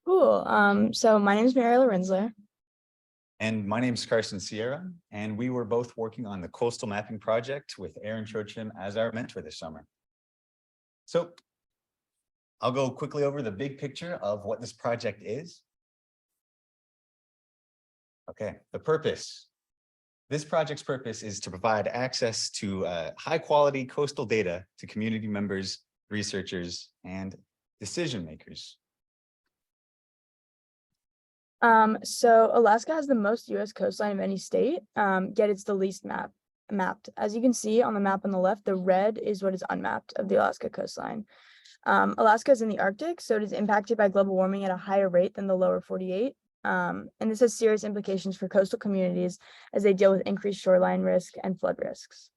Cool. So my name is Rinzler. And my name is Karsten Sierra, and we were both working on the coastal mapping project with Erin Trochim as our mentor this summer. So I'll go quickly over the big picture of what this project is. Okay, the purpose. This project's purpose is to provide access to high quality coastal data to community members, researchers, and decision makers. So Alaska has the most U.S. coastline of any state, yet it's the least mapped. As you can see on the map on the left, the red is what is unmapped of the Alaska coastline. Alaska is in the Arctic, so it is impacted by global warming at a higher rate than the lower 48. And this has serious implications for coastal communities as they deal with increased shoreline risk and flood risks.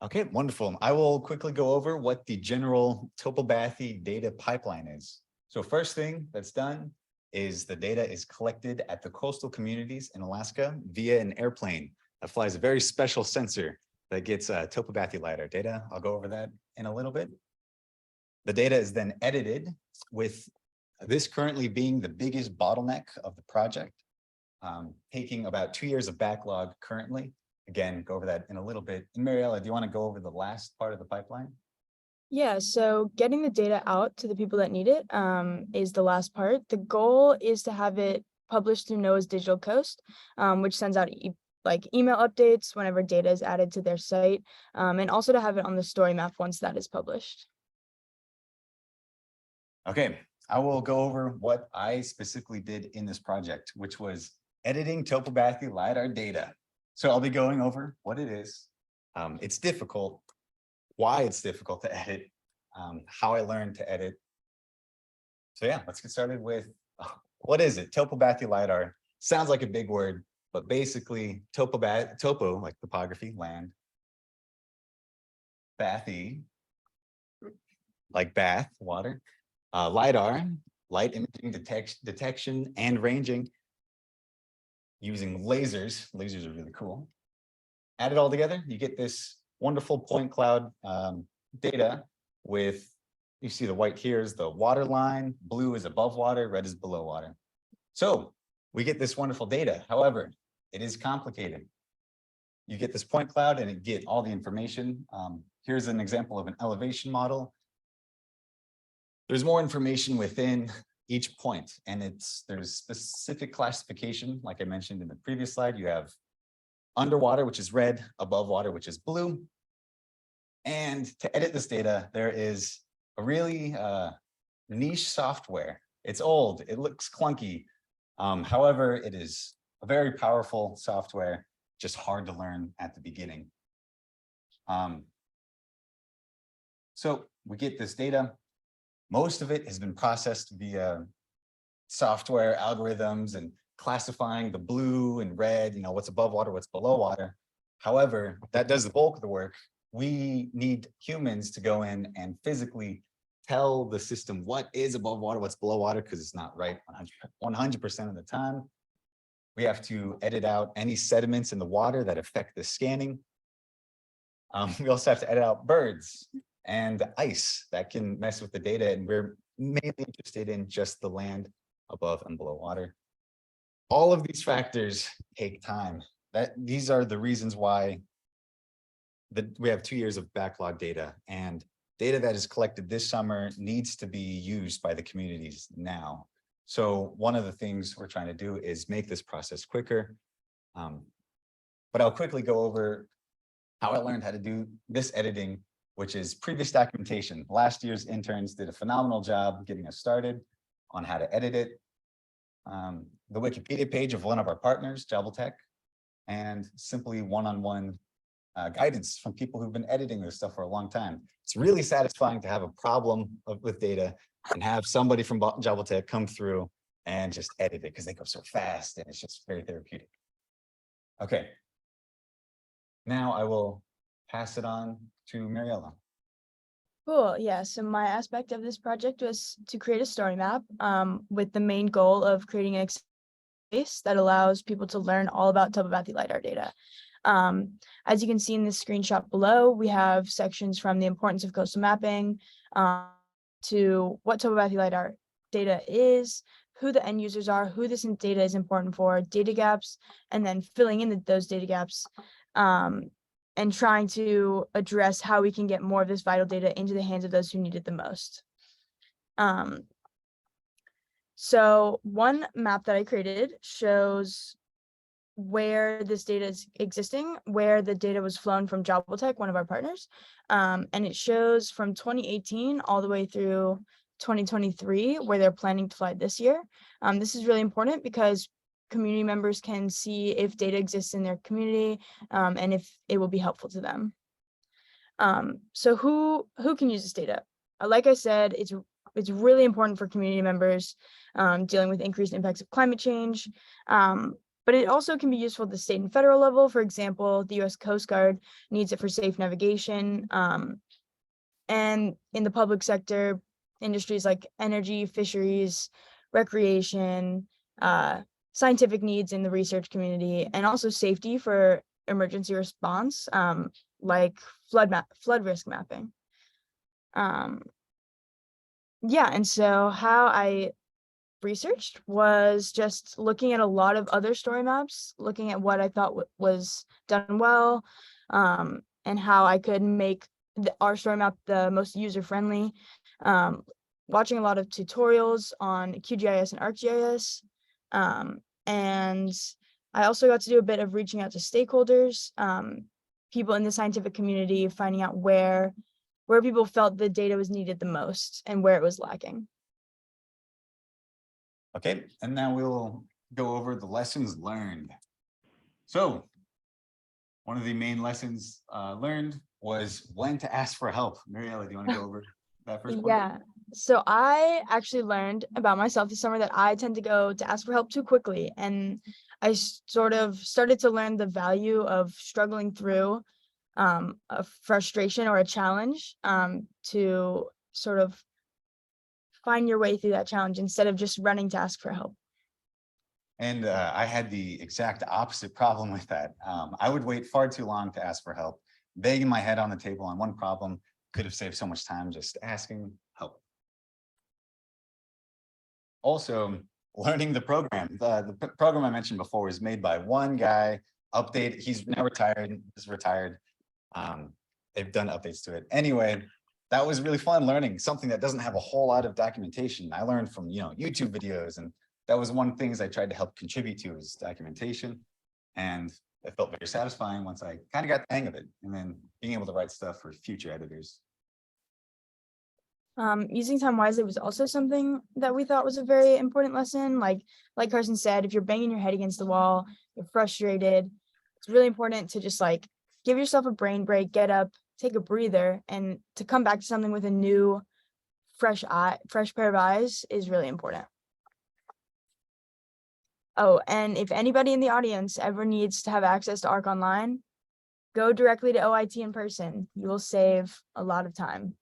Okay, wonderful. I will quickly go over what the general topography data pipeline is. So first thing that's done is the data is collected at the coastal communities in Alaska via an airplane that flies a very special sensor that gets topography LiDAR data. I'll go over that in a little bit. The data is then edited, with this currently being the biggest bottleneck of the project, taking about 2 years of backlog currently. Again, go over that in a little bit. And Mariella, do you want to go over the last part of the pipeline? Yeah, so getting the data out to the people that need it is the last part. The goal is to have it published through NOAA's Digital Coast, which sends out email updates whenever data is added to their site, and also to have it on the story map once that is published. Okay, I will go over what I specifically did in this project, which was editing topography LiDAR data. So I'll be going over what it is. It's difficult, why it's difficult to edit, how I learned to edit. So yeah, let's get started with what is it? Topography LiDAR sounds like a big word, but basically topo like topography, land, bathy, like bath, water, LiDAR, light imaging detection and ranging using lasers. Lasers are really cool. Add it all together, you get this wonderful point cloud data with, you see the white here is the water line, blue is above water, red is below water. So we get this wonderful data. However, it is complicated. You get this point cloud and it get all the information. Here's an example of an elevation model. There's more information within each point, and there's specific classification. Like I mentioned in the previous slide, you have underwater, which is red, above water, which is blue. And to edit this data, there is a really niche software. It's old, it looks clunky. However, it is a very powerful software, just hard to learn at the beginning. So we get this data. Most of it has been processed via software algorithms and classifying the blue and red, what's above water, what's below water. However, that does the bulk of the work. We need humans to go in and physically tell the system what is above water, what's below water, because it's not right 100% of the time. We have to edit out any sediments in the water that affect the scanning. We also have to edit out birds and ice that can mess with the data, and we're mainly interested in just the land above and below water. All of these factors take time. These are the reasons why we have 2 years of backlog data, and data that is collected this summer needs to be used by the communities now. So one of the things we're trying to do is make this process quicker. But I'll quickly go over how I learned how to do this editing, which is previous documentation. Last year's interns did a phenomenal job getting us started on how to edit it. The Wikipedia page of one of our partners, JavelTech, and simply one-on-one guidance from people who've been editing this stuff for a long time. It's really satisfying to have a problem with data and have somebody from JavelTech come through and just edit it, because they go so fast and it's just very therapeutic. Okay. Now I will pass it on to Mariella. Cool. Yeah. So my aspect of this project was to create a story map with the main goal of creating an space that allows people to learn all about topography LiDAR data. As you can see in this screenshot below, we have sections from the importance of coastal mapping, to what topography LiDAR data is, who the end users are, who this data is important for, data gaps, and then filling in those data gaps, and trying to address how we can get more of this vital data into the hands of those who need it the most. So one map that I created shows where this data is existing, where the data was flown from JobTech, one of our partners. And it shows from 2018 all the way through 2023, where they're planning to fly this year. This is really important because community members can see if data exists in their community, and if it will be helpful to them. So who can use this data? Like I said, it's really important for community members dealing with increased impacts of climate change. But it also can be useful at the state and federal level. For example, the US Coast Guard needs it for safe navigation. And in the public sector, industries like energy, fisheries, recreation, scientific needs in the research community, and also safety for emergency response, like flood risk mapping. Yeah, and so how I researched was just looking at a lot of other story maps, looking at what I thought was done well, and how I could make our story map the most user-friendly, watching a lot of tutorials on QGIS and ArcGIS, and I also got to do a bit of reaching out to stakeholders, people in the scientific community, finding out where people felt the data was needed the most and where it was lacking. Okay, and now we'll go over the lessons learned. So one of the main lessons learned was when to ask for help. Mariella, do you want to go over that first point? Yeah, so I actually learned about myself this summer that I tend to go to ask for help too quickly. And I sort of started to learn the value of struggling through a frustration or a challenge, to sort of find your way through that challenge instead of just running to ask for help. And I had the exact opposite problem with that. I would wait far too long to ask for help, banging my head on the table on one problem. Could have saved so much time just asking help. Also, learning the program. The program I mentioned before is made by one guy. He's now retired, is retired. They've done updates to it. Anyway, that was really fun learning something that doesn't have a whole lot of documentation. I learned from, YouTube videos, and that was one of the things I tried to help contribute to is documentation. And it felt very satisfying once I kind of got the hang of it, and then being able to write stuff for future editors. Using time wisely was also something that we thought was a very important lesson. Like Carson said, if you're banging your head against the wall, you're frustrated, it's really important to just give yourself a brain break, get up, take a breather, and to come back to something with a new, fresh pair of eyes is really important. Oh, and if anybody in the audience ever needs to have access to ARC Online, go directly to OIT in person. You will save a lot of time.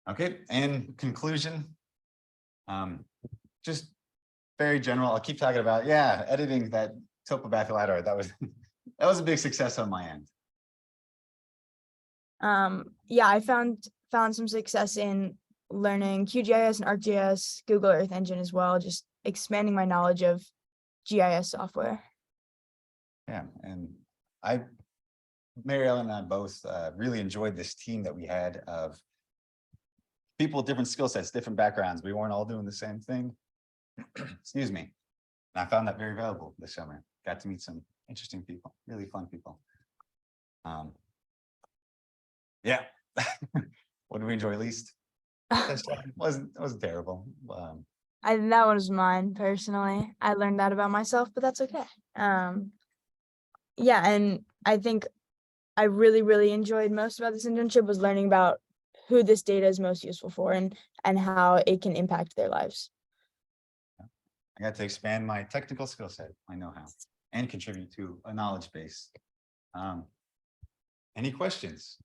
Okay, in conclusion, just very general. I'll keep talking about, editing that topographic LiDAR. That was a big success on my end. Yeah, I found some success in learning QGIS and ArcGIS, Google Earth Engine as well, just expanding my knowledge of GIS software. Yeah, and Mary Ellen and I both really enjoyed this team that we had of people with different skill sets, different backgrounds. We weren't all doing the same thing. Excuse me. And I found that very valuable this summer. Got to meet some interesting people, really fun people. Yeah. What did we enjoy least? It wasn't terrible. That was mine personally. I learned that about myself, but that's okay. Yeah, and I think I really enjoyed most about this internship was learning about who this data is most useful for and how it can impact their lives. I got to expand my technical skill set, my know-how, and contribute to a knowledge base. Any questions?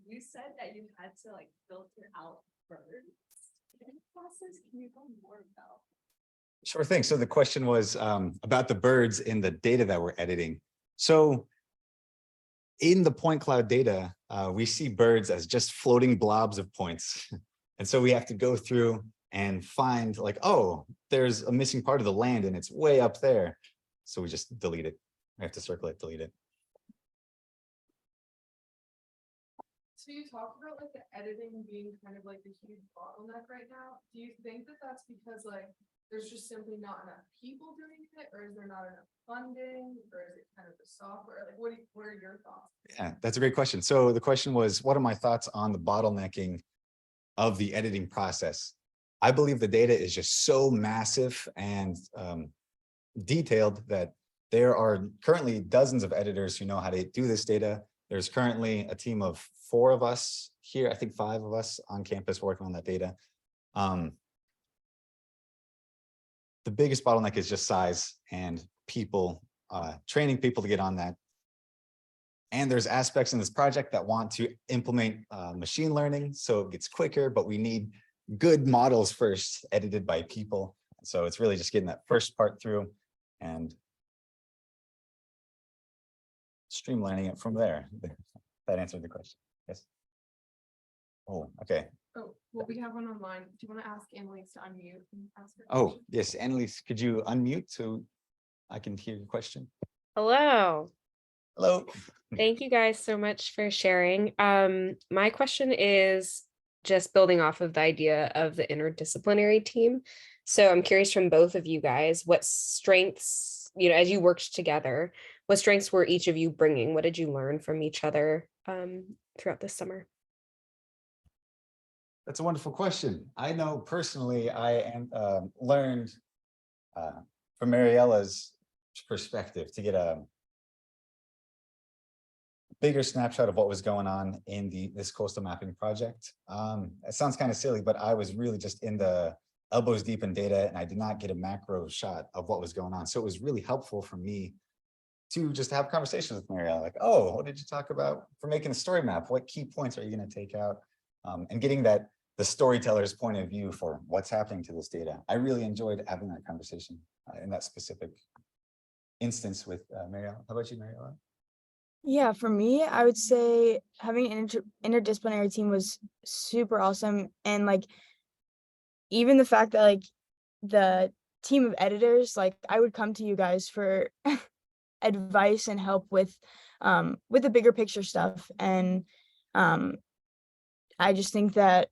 You said that you had to filter out birds in the process. Can you go more about Sure thing. So the question was about the birds in the data that we're editing. So in the point cloud data, we see birds as just floating blobs of points. And so we have to go through and find like, oh, there's a missing part of the land and it's way up there. So we just delete it. We have to circle it, delete it. So you talked about like the editing being kind of like the huge bottleneck right now. Do you think that that's because like there's just simply not enough people doing it, or is there not enough funding, or is it kind of the software? Like, what are your thoughts? Yeah, that's a great question. So the question was, what are my thoughts on the bottlenecking of the editing process? I believe the data is just so massive and detailed that there are currently dozens of editors who know how to do this data. There's currently a team of 4 of us here, I think 5 of us on campus working on that data. The biggest bottleneck is just size and people, training people to get on that. And there's aspects in this project that want to implement machine learning so it gets quicker, but we need good models first edited by people. So it's really just getting that first part through and streamlining it from there. That answered the question. Yes. Oh, okay. Oh, well, we have one online. Do you want to ask Annalise to unmute and ask her? Oh, question? yes, Annalise, could you unmute so I can hear your question? Hello. Hello. Thank you guys so much for sharing. My question is just building off of the idea of the interdisciplinary team. So I'm curious from both of you guys, what strengths, as you worked together, what strengths were each of you bringing? What did you learn from each other throughout this summer? That's a wonderful question. I know personally, I learned from Mariella's perspective to get a bigger snapshot of what was going on in this coastal mapping project. It sounds kind of silly, but I was really just in the elbows deep in data and I did not get a macro shot of what was going on. So it was really helpful for me to just have conversations with Mariella, like, oh, what did you talk about for making a story map? What key points are you going to take out? And getting the storyteller's point of view for what's happening to this data. I really enjoyed having that conversation in that specific instance with Mariella. How about you, Mariella? Yeah, for me, I would say having an interdisciplinary team was super awesome. And like, even the fact that like the team of editors, like I would come to you guys for advice and help with the bigger picture stuff. And I just think that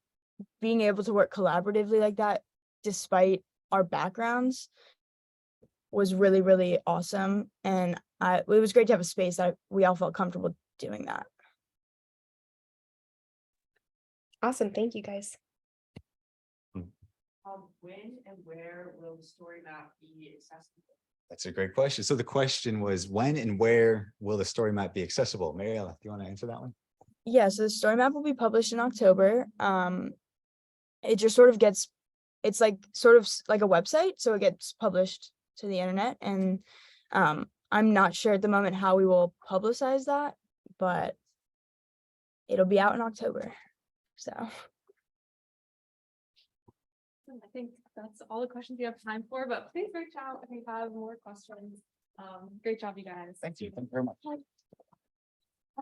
being able to work collaboratively like that, despite our backgrounds, was really, really awesome. And it was great to have a space that we all felt comfortable doing that. Awesome. Thank you guys. When and where will the story map be accessible? That's a great question. So the question was, when and where will the story map be accessible? Mariella, do you want to answer that one? Yeah, so the story map will be published in October. It just sort of gets, it's like sort of like a website, so it gets published to the internet. And I'm not sure at the moment how we will publicize that, but it'll be out in October. So I think that's all the questions we have time for, but please reach out if you have more questions. Great job, you guys. Thank you. Thank you very much.